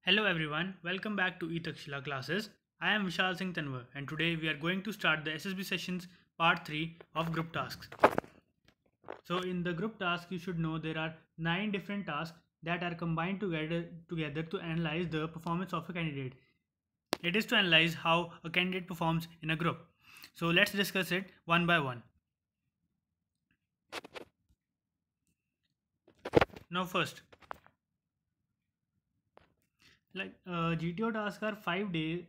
Hello everyone, welcome back to eTakshila classes. I am Vishal Singh Tanwar and today we are going to start the SSB sessions part 3 of group tasks. So in the group task you should know there are 9 different tasks that are combined together to analyze the performance of a candidate. It is to analyze how a candidate performs in a group. So let's discuss it one by one. Now first, GTO tasks are 5 days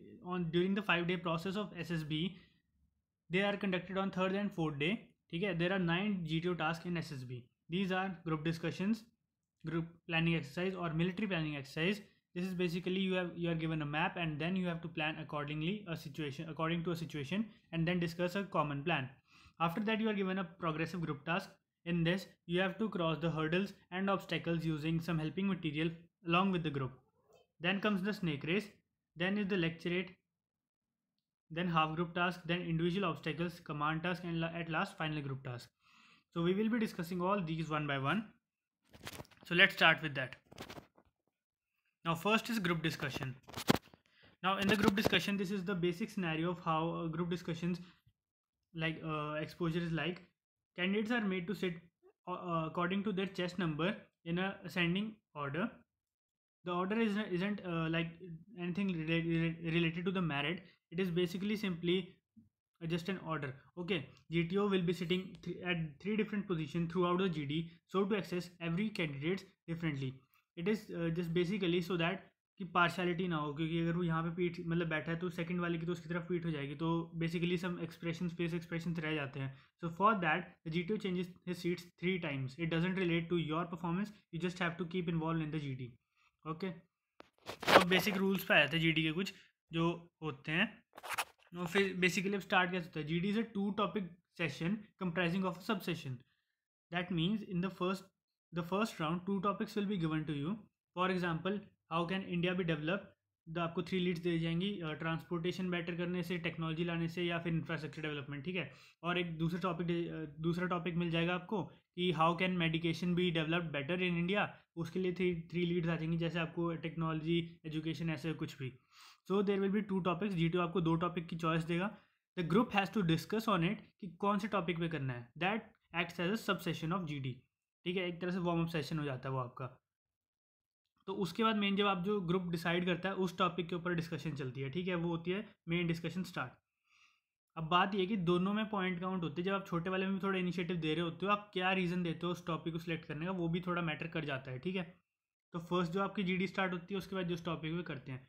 during the 5-day process of SSB. They are conducted on third and fourth day. Okay, there are 9 GTO tasks in SSB. These are group discussions, group planning exercise or military planning exercise. This is basically you are given a map and then you have to plan according to a situation and then discuss a common plan. After that you are given a progressive group task. In this you have to cross the hurdles and obstacles using some helping material along with the group. Then comes the snake race, then is the lecturate, then half group task, then individual obstacles, command task, and at last final group task. So we will be discussing all these one by one. So let's start with that. Now first is group discussion. Now in the group discussion, this is the basic scenario of how group discussions exposure is like. Candidates are made to sit according to their chest number in a ascending order. The order isn't like anything related to the merit. It is basically simply just an order. Okay, GTO will be sitting at 3 different positions throughout the GD, so to access every candidate differently. It is just basically so that कि partiality ना हो, क्योंकि अगर वो यहाँ पे पीठ मतलब बैठा है तो सेकंड वाले की तो उसकी तरफ पीठ हो जाएगी, तो basically some expression face expression रह जाते हैं. So for that the GTO changes his seats 3 times. It doesn't relate to your performance, you just have to keep involve in the GD. Okay, तो बेसिक रूल्स पे आए थे GD के कुछ जो होते हैं. और फिर बेसिकली अब स्टार्ट कैसे होता है. GD is a 2 topic session comprising of a subsession. That means in the first round 2 topics will be given to you. For example, how can India be developed. आपको 3 लीड्स दे जाएंगी, transportation better करने से, technology लाने से, या फिर infrastructure development. ठीक है. और एक दूसरा टॉपिक मिल जाएगा आपको कि how can medication be developed better in India. उसके लिए 3 लीड्स आ जाएंगी, जैसे आपको टेक्नोलॉजी, एजुकेशन, ऐसे कुछ भी. So there will be 2 topics. GTO आपको 2 टॉपिक की चॉइस देगा. The group has to discuss on it कि कौन से टॉपिक पे करना है. दैट एक्ट्स एज अ सब सेशन ऑफ GD. ठीक है, एक तरह से वार्म अप सेशन हो जाता है वो आपका. तो उसके बाद मेन जब आप जो ग्रुप डिसाइड करता है उस टॉपिक के ऊपर डिस्कशन चलती है. ठीक है, वो होती है मेन डिस्कशन स्टार्ट. अब बात ये कि दोनों में पॉइंट काउंट होते हैं. जब आप छोटे वाले में भी थोड़ा इनिशिएटिव दे रहे होते हो, आप क्या रीज़न देते हो उस टॉपिक को सिलेक्ट करने का, वो भी थोड़ा मैटर कर जाता है. ठीक है, तो फर्स्ट जो आपकी GD स्टार्ट होती है, उसके बाद जो टॉपिक पे करते हैं.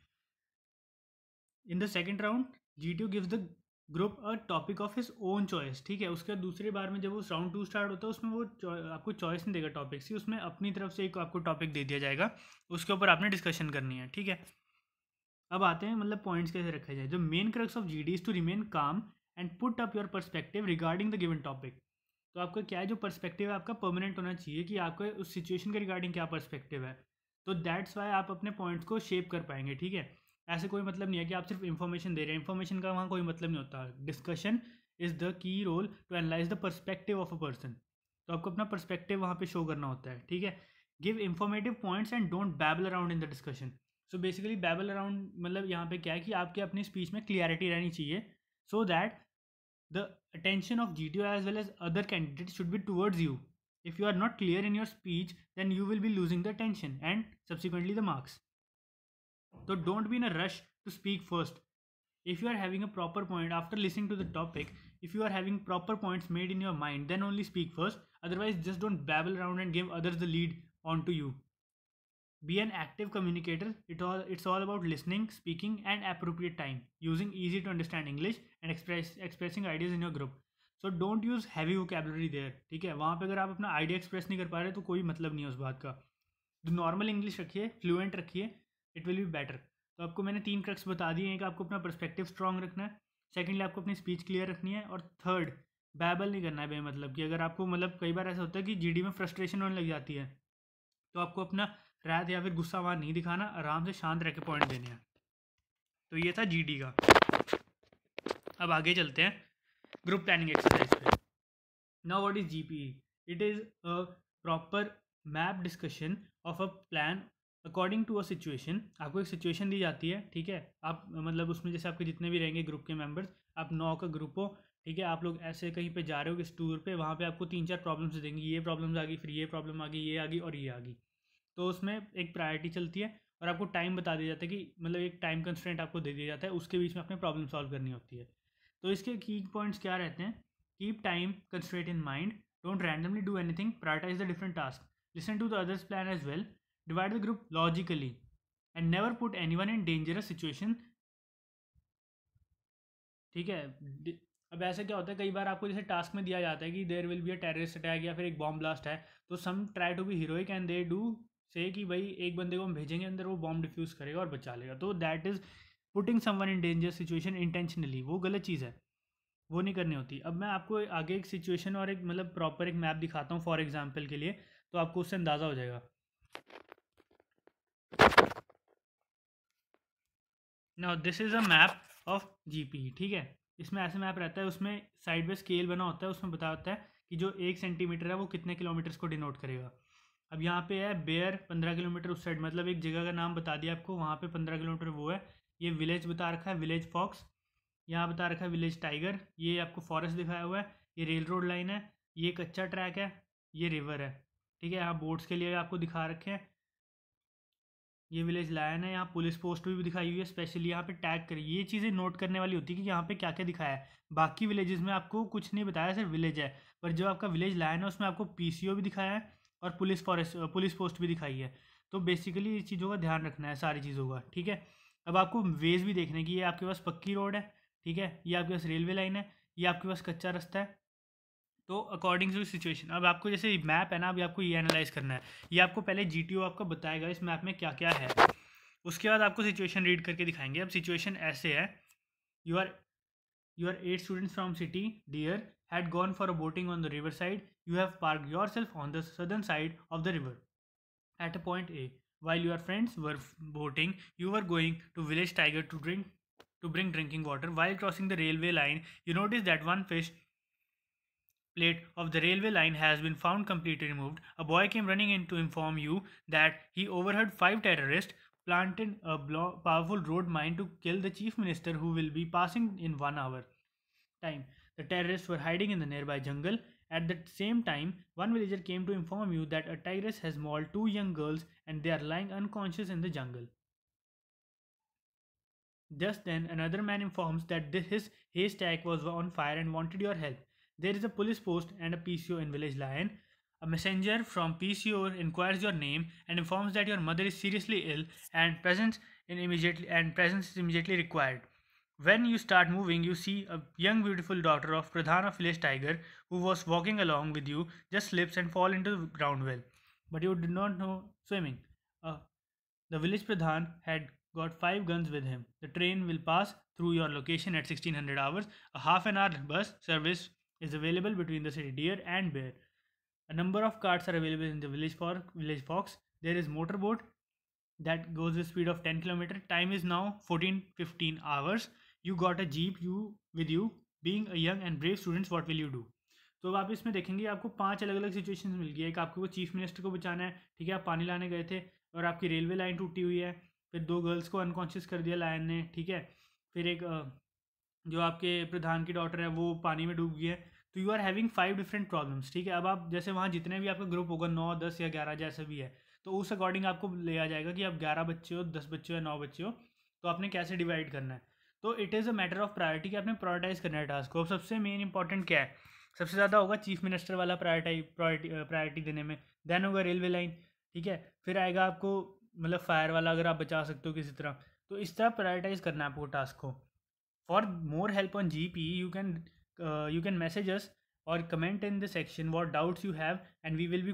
In the second round GTO gives the group a topic of his own choice. ठीक है, उसके बाद दूसरी बार में जब वो राउंड 2 स्टार्ट होता है, उसमें वो आपको चॉइस नहीं देगा टॉपिक की, उसमें अपनी तरफ से एक आपको टॉपिक दे दिया जाएगा, उसके ऊपर आपने डिस्कशन करनी है. ठीक है, अब आते हैं मतलब पॉइंट्स कैसे रखा जाए. जो main crux of GD is to remain calm and put up your perspective regarding the given topic. तो आपका क्या है, जो पर्सपेक्टिव है आपका परमानेंट होना चाहिए कि आपका उस सिचुएशन के रिगार्डिंग क्या पर्सपेक्टिव है. तो दैट्स वाई आप अपने पॉइंट्स को शेप कर पाएंगे. ठीक है, ऐसे कोई मतलब नहीं है कि आप सिर्फ इन्फॉर्मेशन दे रहे हैं. इन्फॉर्मेशन का वहाँ कोई मतलब नहीं होता. Discussion is the key role to analyse the perspective of a person. तो आपको अपना पर्सपेक्टिव वहाँ पे शो करना होता है. ठीक है, give informative points and don't babble around in the discussion. So basically babble around मतलब यहाँ पे क्या है कि आपके अपनी स्पीच में क्लियरिटी रहनी चाहिए, so that the attention of GTO as well as other candidates should be towards you. If you are not clear in your speech, then you will be losing the attention and subsequently the marks. So don't be in a rush to speak first. If you are having a proper point after listening to the topic, if you are having proper points made in your mind, then only speak first. Otherwise, just don't babble around and give others the lead onto you. Be an active communicator. It's all about listening, speaking, and appropriate time, using easy to understand English and expressing ideas in your group. So don't use heavy vocabulary there. ठीक है, वहाँ पे अगर आप अपना idea express नहीं कर पा रहे तो कोई मतलब नहीं है उस बात का. तो नॉर्मल इंग्लिश रखिए, फ्लुएंट रखिए, इट विल बी बेटर. तो आपको मैंने 3 क्रक्स बता दिए हैं कि आपको अपना पर्सपेक्टिव स्ट्रॉन्ग रखना है, सेकेंडली आपको अपनी स्पीच क्लियर रखनी है, और थर्ड बैबल नहीं करना है बेमतलब कि अगर आपको मतलब कई बार ऐसा होता है कि GD में फ्रस्ट्रेशन होने लग जाती है, तो आपको अपना रात या फिर गुस्सा वहाँ नहीं दिखाना, आराम से शांत रह के पॉइंट देने हैं. तो ये था GD का. अब आगे चलते हैं ग्रुप प्लानिंग एक्सरसाइज पे. Now what is GPE? It is a proper map discussion of a plan according to a situation, आपको एक सिचुएशन दी जाती है, ठीक है। आप मतलब उसमें जैसे आपके जितने भी रहेंगे ग्रुप के मेंबर्स, आप 9 का ग्रुप हो, ठीक है। आप लोग ऐसे कहीं पे जा रहे हो किस टूर पे, वहाँ पे आपको 3-4 प्रॉब्लम्स देंगी, ये प्रॉब्लम्स आ गई, फिर ये प्रॉब्लम आ गई, ये आ गई और ये आ गई। तो उसमें एक प्रायोरिटी चलती है और आपको टाइम बता दिया जाता है कि मतलब एक टाइम कंस्ट्रेंट आपको दे दिया जाता है, उसके बीच में अपने प्रॉब्लम सॉल्व करनी होती है। तो इसके की पॉइंट्स क्या रहते हैं? Keep time constraint in mind, don't randomly do anything, prioritise the different task, listen to the others plan as well, divide the group logically and never put anyone in dangerous situation, ठीक है। अब ऐसा क्या होता है, कई बार आपको जैसे टास्क में दिया जाता है कि there will be a terrorist attack या फिर एक बॉम्ब ब्लास्ट है, तो some try to be heroic and they do say कि भाई एक बंदे को हम भेजेंगे अंदर, वो बॉम्ब डिफ्यूज़ करेगा और बचा लेगा। तो that is putting someone in danger situation intentionally, वो गलत चीज़ है, वो नहीं करनी होती। अब मैं आपको आगे एक सिचुएशन और एक मतलब प्रॉपर एक मैप दिखाता हूँ फॉर एग्जाम्पल के लिए, तो आपको उससे अंदाज़ा हो जाएगा। Now this is a map of GP, ठीक है। इसमें ऐसे मैप रहता है, उसमें साइड में स्केल बना होता है, उसमें बता होता है कि जो 1 सेंटीमीटर है वो कितने किलोमीटर्स को डिनोट करेगा। अब यहाँ पे है बेयर 15 किलोमीटर उस साइड, मतलब एक जगह का नाम बता दिया आपको, वहाँ पे 15 किलोमीटर वो है। ये विलेज बता रखा है, विलेज फॉक्स। यहाँ बता रखा है विलेज टाइगर। ये आपको फॉरेस्ट दिखाया हुआ है। ये रेल रोड लाइन है। ये कच्चा ट्रैक है। ये रिवर है, ठीक है। यहाँ बोट्स के लिए आपको दिखा रखे हैं। ये विलेज लायन है। यहाँ पुलिस पोस्ट भी दिखाई हुई है, स्पेशली यहाँ पे टैग करी। ये चीज़ें नोट करने वाली होती है कि यहाँ पे क्या क्या दिखाया है। बाकी विलेजेस में आपको कुछ नहीं बताया, सिर्फ विलेज है। पर जो आपका विलेज लायन है उसमें आपको पीसीओ भी दिखाया है और पुलिस पोस्ट भी दिखाई है। तो बेसिकली इस चीज़ों का ध्यान रखना है, सारी चीज़ों का, ठीक है। अब आपको वेज भी देखने की, ये आपके पास पक्की रोड है, ठीक है। ये आपके पास रेलवे लाइन है। ये आपके पास कच्चा रास्ता है। तो अकॉर्डिंग टू सिचुएशन, अब आपको जैसे मैप है ना, अभी आपको ये एनालाइज करना है। ये आपको पहले जीटीओ आपको बताएगा इस मैप में क्या क्या है, उसके बाद आपको सिचुएशन रीड करके दिखाएंगे। अब सिचुएशन ऐसे है, you are you are 8 students from city dear had gone for a boating on the river side, you have park yourself on the southern side of the river at a point A. While your friends were boating, you were going to Village Tiger to bring drinking water. While crossing the railway line, you notice that one fish plate of the railway line has been found completely removed. A boy came running in to inform you that he overheard 5 terrorists planted a powerful road mine to kill the chief minister who will be passing in 1 hour time. The terrorists were hiding in the nearby jungle. At the same time, one villager came to inform you that a tigress has mauled 2 young girls and they are lying unconscious in the jungle. Just then, another man informs that his haystack was on fire and wanted your help. There is a police post and a PCO in Village Lion. A messenger from PCO inquires your name and informs that your mother is seriously ill and presence is immediately required. When you start moving, you see a young beautiful daughter of Pradhan of Village Tiger who was walking along with you just slips and fall into the ground well. But you did not know swimming. Uh, the village Pradhan had got 5 guns with him. The train will pass through your location at 1600 hours. A half an hour bus service is available between the city Deer and Bear. A number of carts are available in the village Fox. There is motorboat that goes with speed of 10 km. Time is now 14:15 hours. You got a jeep you with you. Being a young and brave students, what will you do? तो अब आप इसमें देखेंगे आपको 5 अलग अलग situations मिल गई। एक आपको वो चीफ मिनिस्टर को बचाना है, ठीक है। आप पानी लाने गए थे और आपकी रेलवे लाइन टूटी हुई है। फिर 2 गर्ल्स को अनकॉन्शियस कर दिया लायन ने, ठीक है। फिर एक जो आपके प्रधान की डॉटर है वो पानी में डूब गई है। तो you are having 5 different problems, ठीक है। अब आप जैसे वहाँ जितने भी आपका ग्रुप होगा, 9, 10 या 11 जैसा भी है, तो उस अकॉर्डिंग आपको ले आ जाएगा कि आप 11 बच्चे हो, 10 बच्चे हो या 9 बच्चे हो, तो आपने कैसे डिवाइड करना है। तो it is a matter of priority कि आपने प्रायोरिटाइज करना है टास्क को। अब सबसे मेन इंपॉर्टेंट क्या है, सबसे ज़्यादा होगा चीफ मिनिस्टर वाला प्रायोरिटी देने में। देन होगा रेलवे लाइन, ठीक है। फिर आएगा आपको मतलब फायर वाला, अगर आप बचा सकते हो किसी तरह। तो इस तरह प्रायोरिटाइज करना है आपको टास्क को। For more help on GP, you can message us or comment in the section what doubts you have, and we will be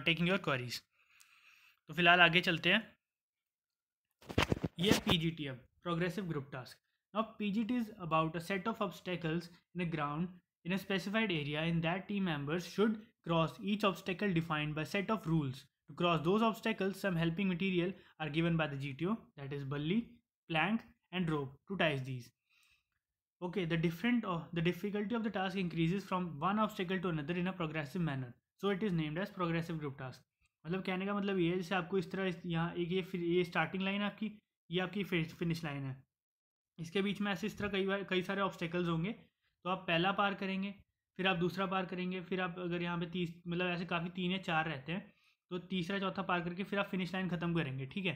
taking your queries. तो फिलहाल आगे चलते हैं। ये PGT अब Progressive Group Task. Now PGT is about a set of obstacles in a ground in a specified area in that team members should cross each obstacle defined by set of rules. To cross those obstacles, some helping material are given by the GTO, that is bully, plank, and rope to tie these. Okay, the difficulty of the task increases from one obstacle to another in a progressive manner. So it is named as progressive group task. मतलब कहने का मतलब ये है, जैसे आपको इस तरह यहाँ एक ये स्टार्टिंग लाइन है आपकी, ये आपकी फिनिश लाइन है, इसके बीच में ऐसे इस तरह कई सारे ऑब्स्टेकल्स होंगे। तो आप पहला पार करेंगे, फिर आप दूसरा पार करेंगे, फिर आप अगर यहाँ पे मतलब ऐसे काफ़ी 3 या 4 रहते हैं, तो तीसरा चौथा पार करके फिर आप फिनिश लाइन ख़त्म करेंगे, ठीक है।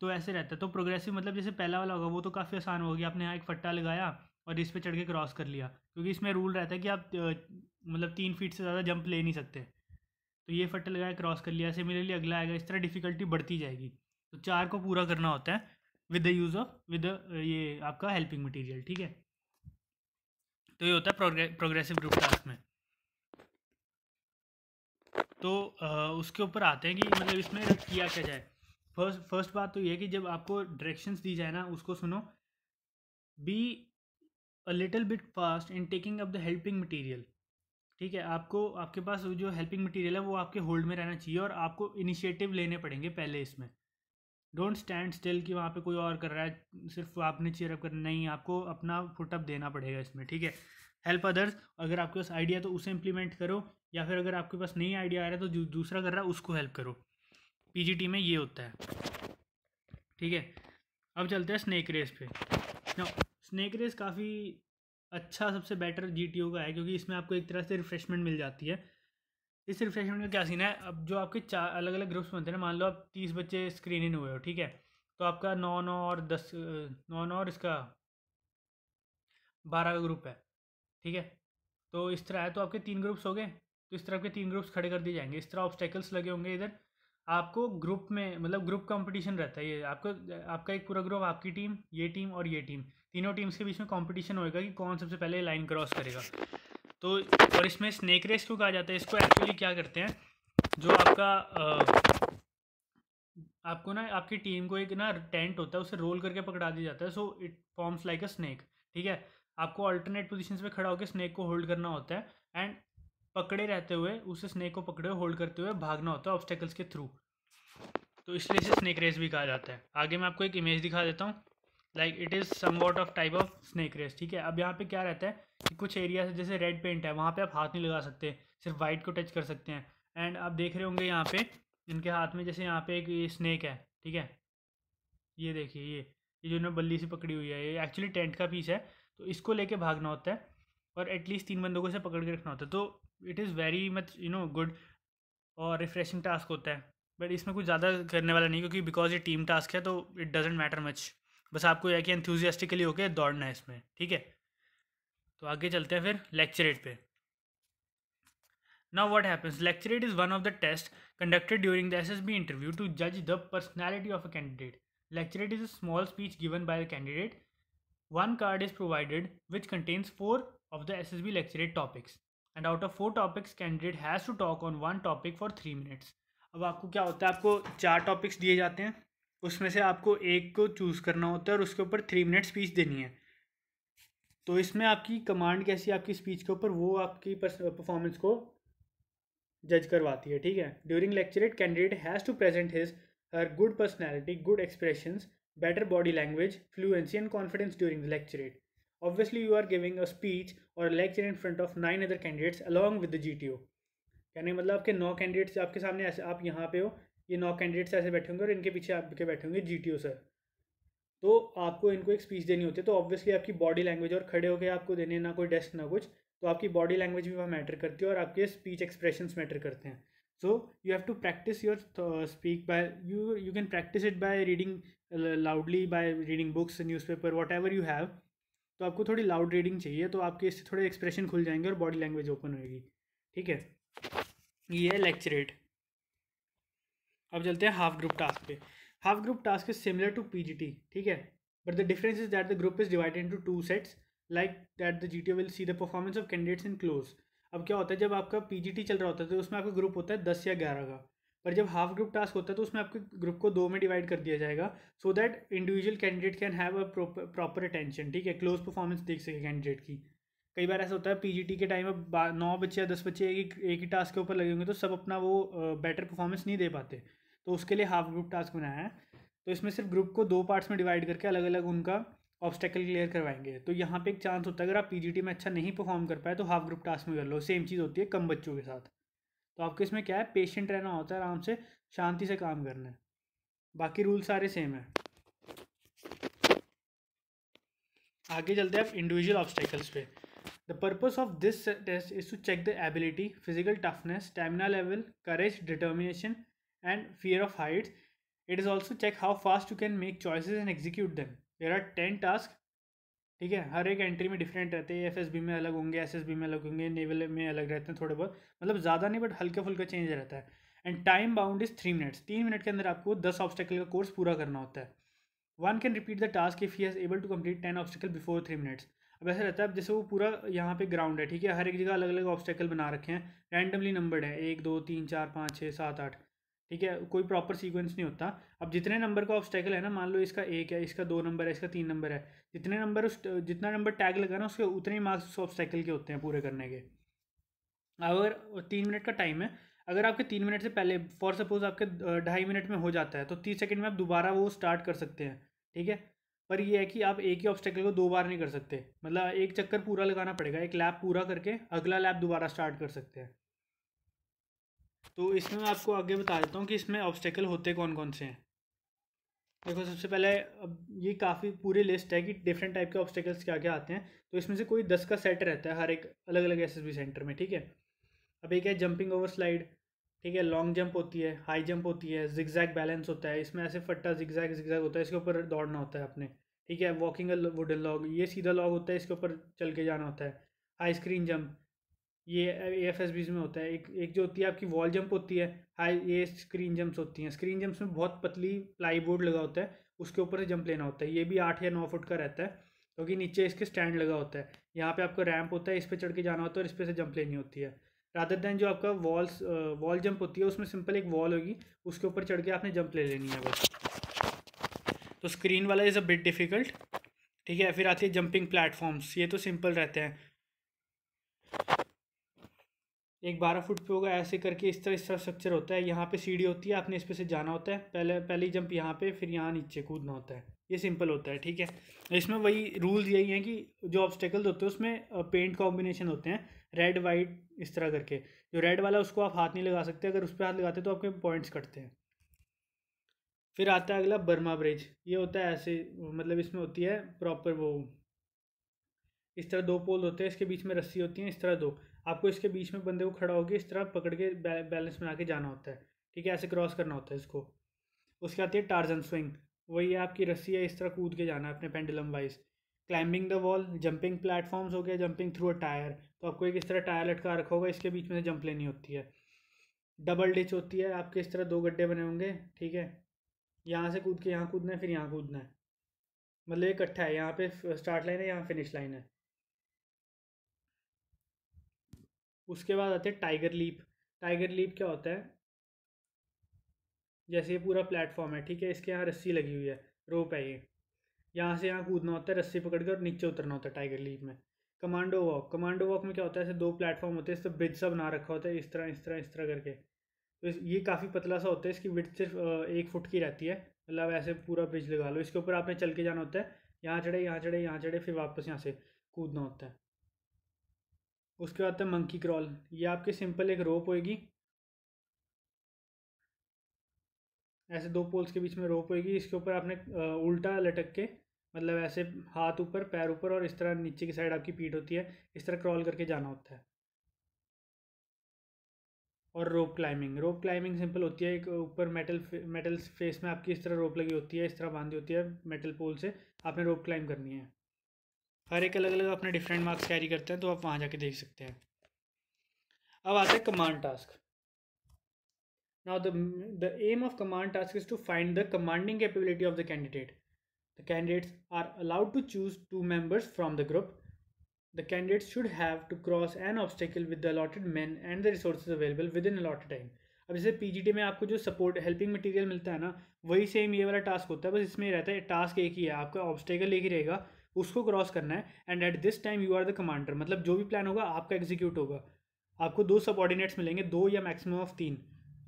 तो ऐसे रहता है। तो प्रोग्रेसिव मतलब जैसे पहला वाला होगा वो तो काफ़ी आसान होगी, आपने यहाँ एक फट्टा लगाया और इस पर चढ़ के क्रॉस कर लिया, क्योंकि इसमें रूल रहता है कि आप मतलब 3 फीट से ज़्यादा जंप ले नहीं सकते। तो ये फट्टा लगाया, क्रॉस कर लिया, सिमिलरली अगला आएगा, इस तरह डिफ़िकल्टी बढ़ती जाएगी। तो 4 को पूरा करना होता है विद ये आपका हेल्पिंग मटेरियल, ठीक है। तो ये होता है प्रोग्रेसिव ग्रुप टास्क में। तो उसके ऊपर आते हैं कि मतलब इसमें किया क्या जाए। फर्स्ट बात तो ये है कि जब आपको डायरेक्शंस दी जाए ना, उसको सुनो। Be a little bit fast in taking up the helping material, ठीक है। आपको आपके पास जो हेल्पिंग मटेरियल है वो आपके होल्ड में रहना चाहिए, और आपको इनिशिएटिव लेने पड़ेंगे पहले इसमें। डोंट स्टैंड स्टिल कि वहाँ पे कोई और कर रहा है, सिर्फ आपने चीयर अप करना नहीं, आपको अपना फुट अप देना पड़ेगा इसमें, ठीक है। हेल्प अदर्स, अगर आपके पास आइडिया तो उसे इम्प्लीमेंट करो, या फिर अगर आपके पास नहीं आइडिया आ रहा है तो जो दूसरा कर रहा है उसको हेल्प करो। पीजीटी में ये होता है, ठीक है। अब चलते हैं स्नेक रेस पे। ना, स्नेक रेस काफ़ी अच्छा, सबसे बेटर जीटीओ का है, क्योंकि इसमें आपको एक तरह से रिफ्रेशमेंट मिल जाती है। इस रिफ्रेशमेंट का क्या सीन है, अब जो आपके 4 अलग अलग ग्रुप्स बनते हैं ना, मान लो आप 30 बच्चे स्क्रीन इन हुए हो, ठीक है। तो आपका 9 9 और 10 9 9 और इसका 12 का ग्रुप है, ठीक है। तो इस तरह है, तो आपके 3 ग्रुप्स हो गए, तो इस तरह के 3 ग्रुप्स खड़े कर दिए जाएंगे, इस तरह ऑब्स्टेकल्स लगे होंगे इधर। आपको ग्रुप में मतलब ग्रुप कंपटीशन रहता है, ये आपको आपका एक पूरा ग्रुप, आपकी टीम, ये टीम और ये टीम, तीनों टीम्स के बीच में कंपटीशन होएगा कि कौन सबसे पहले लाइन क्रॉस करेगा। तो और इसमें स्नेक रेस क्यों कहा जाता है, इसको एक्चुअली क्या करते हैं, जो आपका आपको ना आपकी टीम को एक ना टेंट होता है, उसे रोल करके पकड़ा दिया जाता है, so it forms like a snake, ठीक है। आपको अल्टरनेट पोजीशंस पे खड़ा होकर स्नेक को होल्ड करना होता है, एंड पकड़े रहते हुए उस स्नेक को पकड़े हुए होल्ड करते हुए भागना होता है ऑब्स्टेकल्स के थ्रू। तो इसलिए इसे स्नेक रेस भी कहा जाता है। आगे मैं आपको एक इमेज दिखा देता हूँ, like it is somewhat of type of snake race, ठीक है। अब यहाँ पे क्या रहता है कि कुछ एरिया से जैसे रेड पेंट है, वहाँ पे आप हाथ नहीं लगा सकते, सिर्फ वाइट को टच कर सकते हैं। एंड आप देख रहे होंगे यहाँ पे इनके हाथ में, जैसे यहाँ पे एक ये स्नेक है, ठीक है। ये देखिए, ये जो ना बल्ली से पकड़ी हुई है, ये एक्चुअली टेंट का पीस है। तो इसको लेके भागना होता है, और एटलीस्ट 3 बंदों को इसे पकड़ के रखना होता है। तो it is very much good और रिफ्रेशिंग टास्क होता है। बट इसमें कुछ ज़्यादा करने वाला नहीं, क्योंकि बिकॉज ये टीम टास्क है, तो इट डजेंट मैटर मच। बस आपको यह कि एंथुजियास्टिकली होकर दौड़ना है इसमें, ठीक है। तो आगे चलते हैं फिर लेक्चरेट पे। Now what happens? Lecturate is one of the tests conducted during the SSB interview to judge the personality of a candidate. Lecturate is a small speech given by the candidate. One card is provided which contains 4 of the SSB lecturate topics. And out of 4 topics, candidate has to talk on one topic for 3 minutes. अब आपको क्या होता है, आपको 4 topics दिए जाते हैं, उसमें से आपको एक को चूज़ करना होता है और उसके ऊपर 3 मिनट स्पीच देनी है। तो इसमें आपकी कमांड कैसी है आपकी स्पीच के ऊपर, वो आपकी परफॉर्मेंस को जज करवाती है, ठीक है। During lecturette candidate has to present his her good personality, good expressions, better body language, fluency and confidence during the lecturate. Obviously, you are giving a speech or a lecture in front of 9 other candidates along with the GTO. यानी मतलब आपके 9 candidates आपके सामने, ऐसे आप यहाँ पे हो, ये 9 कैंडिडेट्स ऐसे बैठे होंगे और इनके पीछे आपके बैठे होंगे GTO सर। तो आपको इनको एक स्पीच देनी होती है, तो ऑब्वियसली आपकी बॉडी लैंग्वेज और खड़े होकर आपको देने, ना कोई डेस्क ना कुछ, तो आपकी बॉडी लैंग्वेज भी वहाँ मैटर करती है और आपके स्पीच एक्सप्रेशंस मैटर करते हैं। So you have to practise your speak by you can practise it by reading loudly, by reading books, newspaper, whatever you have. तो आपको थोड़ी लाउड रीडिंग चाहिए, तो आपके इससे थोड़े एक्सप्रेशन खुल जाएंगे और बॉडी लैंग्वेज ओपन होएगी, ठीक है। ये है लेक्चरेट। अब चलते हैं हाफ ग्रुप टास्क पे। Half group task is similar to PGT, ठीक है, but the difference is that the group is divided into 2 sets, like that the GTO will see the performance of candidates in close. अब क्या होता है, जब आपका PGT चल रहा होता है तो उसमें आपका ग्रुप होता है 10 या 11 का, पर जब हाफ ग्रुप टास्क होता है तो उसमें आपके ग्रुप को 2 में डिवाइड कर दिया जाएगा, so that individual candidate can have a proper attention, ठीक है, क्लोज परफॉर्मेंस देख सके कैंडिडेट की। कई बार ऐसा होता है पीजीटी के टाइम में 9 बच्चे या 10 बच्चे एक ही टास्क के ऊपर लगे होंगे, तो सब अपना वो बेटर परफॉर्मेंस नहीं दे पाते, तो उसके लिए हाफ ग्रुप टास्क बनाया है। तो इसमें सिर्फ ग्रुप को 2 पार्ट्स में डिवाइड करके अलग अलग उनका ऑब्स्टेकल क्लियर करवाएंगे। तो यहाँ पे एक चांस होता है, अगर आप पीजीटी में अच्छा नहीं परफॉर्म कर पाए तो हाफ ग्रुप टास्क में कर लो, सेम चीज़ होती है कम बच्चों के साथ। तो आपको इसमें क्या है, पेशेंट रहना होता है, आराम से शांति से काम करना है, बाकी रूल सारे सेम है। आगे चलते हैं आप इंडिविजुअल ऑब्स्टेकल्स पे। The purpose of this test is to check the ability, physical toughness, stamina level, courage, determination and fear of heights. It is also check how fast you can make choices and execute them. There are 10 task, ठीक है, हर एक entry में different रहते हैं, FSB में अलग होंगे, SSB में अलग होंगे, नेवल में अलग रहते हैं थोड़े बहुत, मतलब ज़्यादा नहीं बट हल्का फुल्का चेंज रहता है। And time bound is 3 minutes, 3 minute के अंदर आपको 10 ऑब्स्टेकल का कोर्स पूरा करना होता है। One can repeat the task if he has able to complete 10 obstacle before 3 minutes. अब ऐसा रहता है, अब जैसे वो पूरा यहाँ पे ग्राउंड है, ठीक है, हर एक जगह अलग अलग ऑब्स्टेकल बना रखे हैं, रैंडमली नंबर्ड है, 1 2 3 4 5 6 7 8, ठीक है, कोई प्रॉपर सीक्वेंस नहीं होता। अब जितने नंबर का ऑब्स्टेकल है ना, मान लो इसका 1 है, इसका 2 नंबर है, इसका 3 नंबर है, जितना नंबर टैग लगा ना उसके उतने ही मार्क्स उस ऑब्स्टेकल के होते हैं पूरे करने के। अगर 3 मिनट का टाइम है, अगर आपके 3 मिनट से पहले फॉर सपोज आपके 2.5 मिनट में हो जाता है, तो 30 सेकंड में आप दोबारा वो स्टार्ट कर सकते हैं, ठीक है। पर ये है कि आप एक ही ऑब्स्टेकल को 2 बार नहीं कर सकते, मतलब एक चक्कर पूरा लगाना पड़ेगा, एक लैप पूरा करके अगला लैप दोबारा स्टार्ट कर सकते हैं। तो इसमें मैं आपको आगे बता देता हूँ कि इसमें ऑब्स्टेकल होते कौन कौन से हैं। देखो सबसे पहले, अब ये काफ़ी पूरी लिस्ट है कि डिफरेंट टाइप के ऑब्स्टेकल्स क्या क्या आते हैं, तो इसमें से कोई 10 का सेट रहता है हर एक अलग अलग एसएसबी सेंटर में, ठीक है। अब एक है जंपिंग ओवर स्लाइड, ठीक है, लॉन्ग जंप होती है, हाई जंप होती है, जिगजैग बैलेंस होता है, इसमें ऐसे फट्टा जिगजैग जिगजैग होता है, इसके ऊपर दौड़ना होता है अपने, ठीक है। वॉकिंग वुडन लॉग, ये सीधा लॉग होता है, इसके ऊपर चल के जाना होता है। हाई स्क्रीन जंप, ये एफ एस बीज में होता है। एक जो होती है आपकी वॉल जंप होती है, हाई, ये स्क्रीन जंप्स होती हैं। स्क्रीन जंप्स में बहुत पतली प्लाई बोर्ड लगा होता है, उसके ऊपर से जंप लेना होता है, ये भी 8 या 9 फुट का रहता है, क्योंकि नीचे इसके स्टैंड लगा होता है, यहाँ पे आपका रैंप होता है, इस पर चढ़ के जाना होता है और इस पर से जंप लेनी होती है। रादर दैन जो आपका वॉल जंप होती है, उसमें सिंपल एक वॉल होगी, उसके ऊपर चढ़ के आपने जंप ले लेनी है बस। तो स्क्रीन वाला इज़ अ बिट डिफ़िकल्ट, ठीक है। फिर आती है जंपिंग प्लेटफॉर्म्स, ये तो सिंपल रहते हैं, एक 12 फुट पे होगा, ऐसे करके इस तरह स्ट्रक्चर होता है, यहाँ पे सीढ़ी होती है, आपने इस पे से जाना होता है, पहली जंप यहाँ पे, फिर यहाँ नीचे कूदना होता है, ये सिंपल होता है, ठीक है। इसमें वही रूल्स यही हैं कि जो ऑब्स्टेकल्स होते हैं उसमें पेंट कॉम्बिनेशन होते हैं, रेड वाइट इस तरह करके। जो रेड वाला उसको आप हाथ नहीं लगा सकते, अगर उस पर हाथ लगाते तो आपके पॉइंट्स कटते हैं। फिर आता है अगला बर्मा ब्रिज, ये होता है ऐसे, मतलब इसमें होती है प्रॉपर वो, इस तरह 2 पोल होते हैं, इसके बीच में रस्सी होती है, इस तरह 2, आपको इसके बीच में बंदे को खड़ा होकर इस तरह पकड़ के बैलेंस बना के जाना होता है, ठीक है, ऐसे क्रॉस करना होता है इसको। उसके आती है टार्जन स्विंग, वही है आपकी रस्सी है, इस तरह कूद के जाना है अपने pendulum wise. Climbing the wall, jumping platforms हो गया, जंपिंग थ्रू अ टायर, तो आपको एक इस तरह टायर लटका रखा होगा, इसके बीच में से जंप लेनी होती है। डबल डिच होती है, आपके इस तरह 2 गड्ढे बने होंगे, ठीक है, यहाँ से कूद के यहाँ कूदना है, फिर यहाँ कूदना है, मतलब एक इकट्ठा है, यहाँ पे स्टार्ट लाइन है, यहाँ फिनिश लाइन है। उसके बाद आते हैं टाइगर लीप। टाइगर लीप क्या होता है, जैसे ये पूरा प्लेटफॉर्म है, ठीक है, इसके यहाँ रस्सी लगी हुई है, रोप है ये, यहाँ से यहाँ कूदना होता है रस्सी पकड़ कर और नीचे उतरना होता है टाइगर लीप में। कमांडो वॉक, कमांडो वॉक में क्या होता है, ऐसे 2 प्लेटफॉर्म होते हैं, इस पर ब्रिज सा बना रखा होता है, इस तरह इस तरह इस तरह करके। तो ये काफ़ी पतला सा होता है, इसकी विड्थ सिर्फ 1 फुट की रहती है, मतलब ऐसे पूरा ब्रिज लगा लो, इसके ऊपर आपने चल के जाना होता है, यहाँ चढ़े यहाँ चढ़े यहाँ चढ़े, फिर वापस यहाँ से कूदना होता है। उसके बाद है मंकी क्रॉल, ये आपके सिंपल एक रोप होएगी, ऐसे 2 पोल्स के बीच में रोप होएगी, इसके ऊपर आपने उल्टा लटक के, मतलब ऐसे हाथ ऊपर पैर ऊपर और इस तरह नीचे की साइड आपकी पीठ होती है, इस तरह क्रॉल करके जाना होता है। और rope climbing, rope climbing simple होती है, एक ऊपर मेटल फेस में आपकी इस तरह रोप लगी होती है, इस तरह बांधी होती है मेटल पोल से, आपने रोप क्लाइंब करनी है। हर एक अलग अलग अपने डिफरेंट मार्क्स कैरी करते हैं, तो आप वहाँ जाके देख सकते हैं। अब आता है command task. Now the aim of command task is to find the commanding capability of the candidate. The candidates are allowed to choose 2 members from the group. The candidates should have to cross an obstacle with the allotted men and the resources available within allotted time. अब जैसे PGT में आपको जो support helping material मिलता है ना, वही same ये वाला टास्क होता है, बस इसमें रहता है टास्क एक ही है, आपका ऑब्स्टेकल एक ही रहेगा, उसको क्रॉस करना है, and at this time you are the commander, मतलब जो भी प्लान होगा आपका एग्जीक्यूट होगा। आपको 2 सबॉर्डिनेट्स मिलेंगे, 2 या मैक्सिमम ऑफ 3,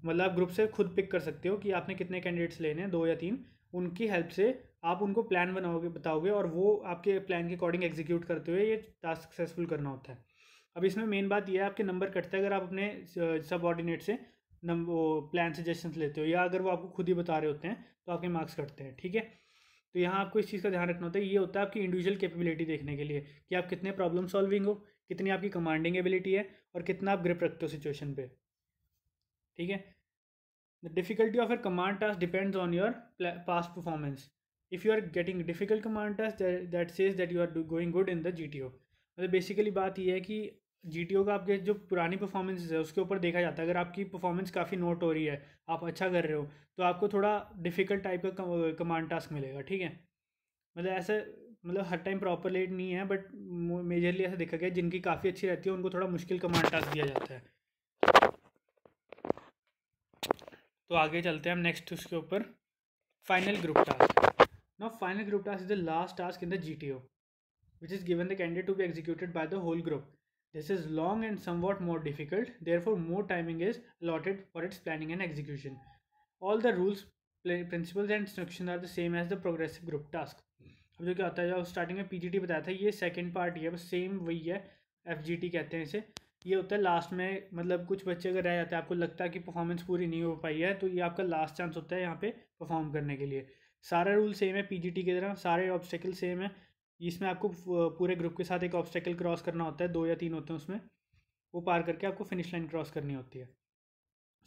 मतलब आप ग्रुप से खुद पिक कर सकते हो कि आपने कितने कैंडिडेट्स लेने हैं, 2 या 3, उनकी हेल्प से आप उनको प्लान बनाओगे, बताओगे, और वो आपके प्लान के अकॉर्डिंग एग्जीक्यूट करते हुए ये टास्क सक्सेसफुल करना होता है। अब इसमें मेन बात यह है आपके नंबर कटते हैं अगर आप अपने सबऑर्डिनेट से वो प्लान सजेशंस लेते हो, या अगर वो आपको खुद ही बता रहे होते हैं तो आपके मार्क्स कटते हैं, ठीक है। तो यहाँ आपको इस चीज़ का ध्यान रखना होता है, ये होता है आपकी इंडिविजुअल कैपेबिलिटी देखने के लिए कि आप कितने प्रॉब्लम सॉल्विंग हो, कितनी आपकी कमांडिंग एबिलिटी है, और कितना आप ग्रिप रखते हो सिचुएशन पे, ठीक है। The difficulty of your command task depends on your past performance. If you are getting difficult command task that says that you are going good in the GTO। मतलब बेसिकली बात यह है कि GTO का आपके जो पुरानी परफॉर्मेंस है उसके ऊपर देखा जाता है। अगर आपकी परफॉर्मेंस काफ़ी नोट हो रही है, आप अच्छा कर रहे हो, तो आपको थोड़ा डिफिकल्ट टाइप का कमांड टास्क मिलेगा, ठीक है। मतलब ऐसा, मतलब हर टाइम प्रॉपर लेट नहीं है, बट मेजरली ऐसा देखा गया जिनकी काफ़ी अच्छी रहती है उनको थोड़ा मुश्किल कमांड टास्क दिया जाता है। तो आगे चलते हैं हम नेक्स्ट उसके ऊपर, final group task. Now final group task is the last task in the GTO which is given the candidate to be executed by the whole group. This is long and somewhat more difficult, therefore more timing is allotted for its planning and execution. All the rules, principles and instructions are the same as the progressive group task. अब जो क्या होता है, जो starting में PGT बताया था, ये सेकंड पार्ट ही है, बस सेम वही है, FGT कहते हैं इसे। ये होता है लास्ट में, मतलब कुछ बच्चे अगर रह जाते हैं, आपको लगता है कि परफॉर्मेंस पूरी नहीं हो पाई है, तो ये आपका लास्ट चांस होता है यहाँ पे परफॉर्म करने के लिए। सारा रूल सेम है PGT की तरह, सारे ऑब्स्टेकल सेम है। इसमें आपको पूरे ग्रुप के साथ एक ऑब्स्टेकल क्रॉस करना होता है, 2 या 3 होते हैं उसमें, वो पार करके आपको फिनिश लाइन क्रॉस करनी होती है।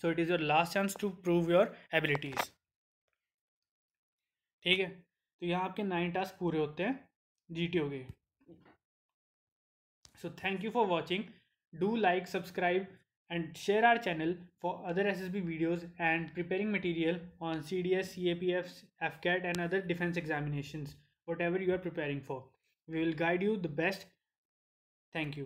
So it is your last chance to prove your abilities, ठीक है। तो यहाँ आपके 9 टास्क पूरे होते हैं GTO के। So thank you for watching, do like, subscribe and share our channel for other SSB videos and preparing material on CDS, CAPF, FCAT and other defense examinations, whatever you are preparing for. We will guide you the best. Thank you.